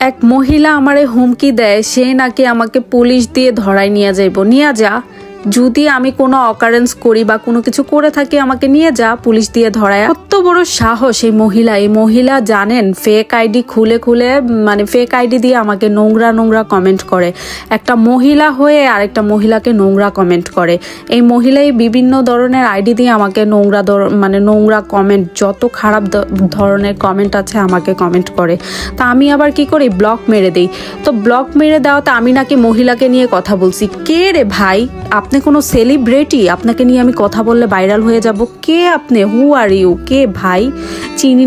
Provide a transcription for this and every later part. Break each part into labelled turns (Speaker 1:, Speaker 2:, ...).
Speaker 1: এক মহিলা আমারে হুমকি দেয় সে নাকি আমাকে পুলিশ দিয়ে ধরায় নিয়ে যাইব। নিয়ে যা, যদি আমি কোনো অকারেন্স করি বা কোনো কিছু করে থাকি আমাকে নিয়ে যা, পুলিশ দিয়ে ধরায়। কত বড় সাহস এই মহিলা জানেন ফেক আইডি খুলে মানে ফেক আইডি দিয়ে আমাকে নোংরা কমেন্ট করে। একটা মহিলা হয়ে আরেকটা মহিলাকে নোংরা কমেন্ট করে। এই মহিলাই বিভিন্ন ধরনের আইডি দিয়ে আমাকে নোংরা কমেন্ট, যত খারাপ ধরনের কমেন্ট আছে আমাকে কমেন্ট করে। তা আমি আবার কি করি, ব্লক মেরে দিই। তো ব্লক মেরে দেওয়াতে আমি নাকি মহিলাকে নিয়ে কথা বলছি। কে রে ভাই, আপনি কোনো সেলিব্রিটি? আপনাকে নিয়ে আমি কথা বললে ভাইরাল হয়ে যাব? কে আপনি? হু আর ইউ? কে ভাই? চিনি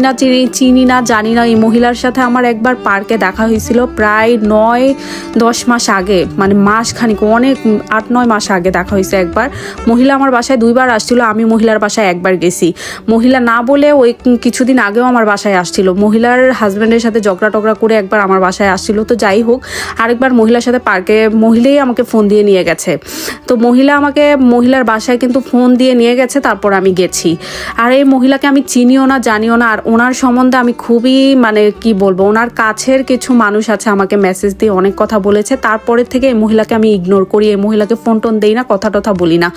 Speaker 1: না জানি না। এই মহিলার সাথে আমার একবার পার্কে দেখা হয়েছিল প্রায় 9-10 মাস আগে, মানে মাস খানিক, অনেক 8-9 মাস আগে দেখা হয়েছে একবার। মহিলা আমার বাসায় 2বার আসছিল, আমি মহিলার বাসায় একবার গেছি। মহিলা না বলে ওই কিছুদিন আগেও আমার বাসায় আসছিল। মহিলার হাজব্যান্ডের সাথে ঝগড়া করে একবার আমার বাসায় আসছিল। তো যাই হোক, আরেকবার মহিলার সাথে পার্কে মহিলাই আমাকে ফোন দিয়ে নিয়ে গেছে। তো মহিলার বাসায় কিন্তু ফোন দিয়ে নিয়ে গেছে, তারপর আমি গেছি। আর এই মহিলাকে আমি চিনিও না জানিও না। আর ওনার সম্বন্ধে আমি খুবই কি বলবো, ওনার কাছের কিছু মানুষ আছে আমাকে মেসেজ দিয়ে অনেক কথা বলেছে। তারপরে থেকে এই মহিলাকে আমি ইগনোর করি, এই মহিলাকে ফোন টোন দেই না, কথা বলি না।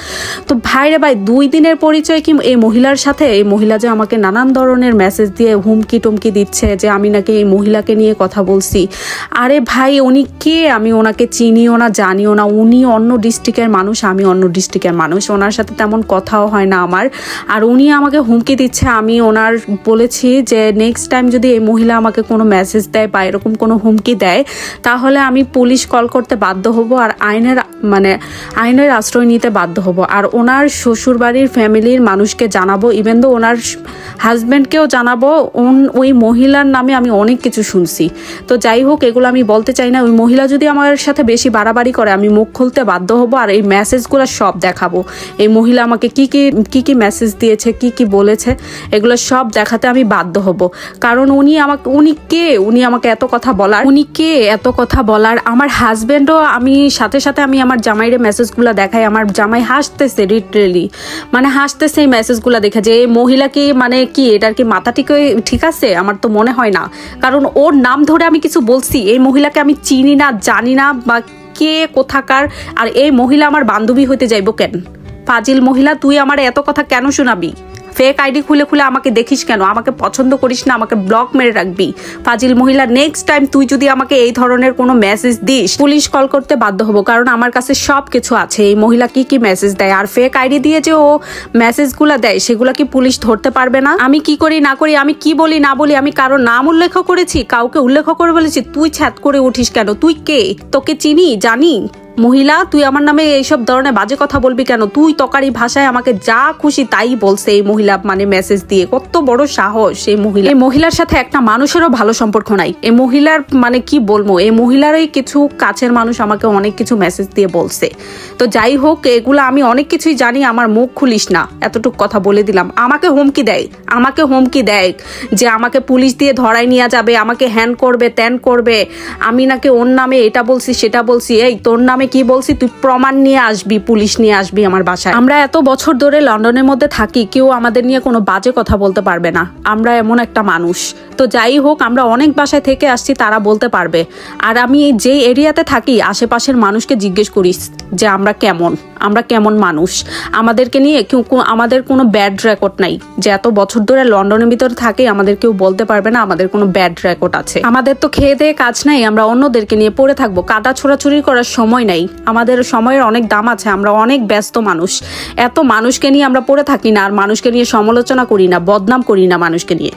Speaker 1: তো ভাইরে ভাই, 2 দিনের পরিচয় কি এই মহিলার সাথে? এই মহিলা যে আমাকে নানান ধরনের মেসেজ দিয়ে হুমকি টুমকি দিচ্ছে যে আমি নাকি এই মহিলাকে নিয়ে কথা বলছি। আরে ভাই, উনি কে? আমি ওনাকে চিনিও না জানিও না। উনি অন্য ডিস্ট্রিক্টের মানুষ, আমি অন্য ডিস্ট্রিক্টের মানুষ। ওনার সাথে তেমন কথাও হয় না আমার। আর উনি আমাকে হুমকি দিচ্ছে। আমি ওনার বলেছি যে নেক্সট টাইম যদি এই মহিলা আমাকে কোনো মেসেজ দেয় বা এরকম কোনো হুমকি দেয়, তাহলে আমি পুলিশ কল করতে বাধ্য হব আর আইনের আশ্রয় নিতে বাধ্য হব। আর ওনার শ্বশুরবাড়ির ফ্যামিলির মানুষকে জানাবো, ইভেন দো ওনার হাজব্যান্ডকেও জানাবো। ওই মহিলার নামে আমি অনেক কিছু শুনছি। তো যাই হোক, এগুলো আমি বলতে চাই না। ওই মহিলা যদি আমার সাথে বেশি বাড়াবাড়ি করে, আমি মুখ খুলতে বাধ্য হব আর এই মেসেজগুলো সব দেখাবো। এই মহিলা আমাকে কি মেসেজ দিয়েছে, কি বলেছে, এগুলো সব দেখাতে আমি বাধ্য হব। কারণ উনি কে? উনি আমাকে এত কথা বলার? উনি কে এত কথা বলার? আমার হাজবেন্ডও, আমি সাথে আমি আমার জামাইরে মেসেজগুলো দেখাই। আমার জামাই হাসতেছে, লিটারেলি মানে হাসতেছে এই মেসেজগুলো দেখে যে এই মহিলা কি এটার কি মাথা ঠিক আছে? আমার তো মনে হয় না। কারণ ওর নাম ধরে আমি কিছু বলছি? এই মহিলাকে আমি চিনি না জানি না, বা কে কোথাকার। আর এই মহিলা আমার বান্ধবী হইতে যাইব কেন? ফাজিল মহিলা, তুই আমার এত কথা কেন শোনাবি? ফেক আইডি খুলে আমাকে দেখিস কেন? আমাকে পছন্দ করিস না, আমাকে ব্লক মেরে রাখবি? ফাজিল মহিলা, নেক্সট টাইম তুই যদি আমাকে এই ধরনের কোনো মেসেজ দিস, পুলিশ কল করতে বাধ্য হবো। কারণ আমার কাছে সব কিছু আছে। এই মহিলা কি মেসেজ দেয় আর ফেক আইডি দিয়ে যে ও মেসেজগুলো দেয়, সেগুলো কি পুলিশ ধরতে পারবে না? আমি কি করি না করি, আমি কি বলি না বলি, আমি কারো নাম উল্লেখ করেছি? কাউকে উল্লেখ করে বলেছি? তুই ছ্যাত করে উঠিস কেন? তুই কে? তোকে চিনি জানি? মহিলা, তুই আমার নামে এইসব ধরনের বাজে কথা বলবি কেন? তুই তকারি ভাষায় আমাকে যা খুশি তাই বলছে এই মহিলা, মেসেজ দিয়ে। কত বড় সাহস এই মহিলার সাথে একটা মানুষেরও ভালো সম্পর্ক নাই। এই মহিলার কি বলবো, এই মহিলারই কিছু কাছের মানুষ আমাকে অনেক কিছু মেসেজ দিয়ে বলছে। তো যাই হোক, এগুলো আমি অনেক কিছুই জানি, আমার মুখ খুলিস না, এতটুক কথা বলে দিলাম। আমাকে হুমকি দেয় যে আমাকে পুলিশ দিয়ে ধরাই নিয়ে যাবে, আমাকে হ্যান করবে ত্যান করবে, আমি নাকি ওর নামে এটা বলছি সেটা বলছি। এই তোর নামে কি বলছি তুই প্রমাণ নিয়ে আসবি, পুলিশ নিয়ে আসবি আমার বাসায়। আমরা এত বছর ধরে লন্ডনের মধ্যে থাকি, কেউ আমাদের নিয়ে কোনো বাজে কথা বলতে পারবে না। আমরা এমন একটা মানুষ। তো যাই হোক, আমরা অনেক বাসায় থেকে আসছি, তারা বলতে পারবে। আর আমি যে এরিয়াতে থাকি, আশেপাশের মানুষকে জিজ্ঞেস করিস যে আমরা কেমন মানুষ। আমাদেরকে নিয়ে আমাদের কোনো ব্যাড রেকর্ড নাই। যে এত বছর ধরে লন্ডনের ভিতরে থাকি, আমাদের কেউ বলতে পারবে না আমাদের কোনো ব্যাড রেকর্ড আছে। আমাদের তো খেয়ে দেয়ে কাজ নাই, আমরা অন্যদেরকে নিয়ে পড়ে থাকবো? কাদা ছোড়াছুড়ি করার সময় নাই। আমাদের সময়ের অনেক দাম আছে, আমরা অনেক ব্যস্ত মানুষ। এত মানুষকে নিয়ে আমরা পড়ে থাকি না, আর মানুষকে নিয়ে সমালোচনা করি না, বদনাম করি না মানুষকে নিয়ে।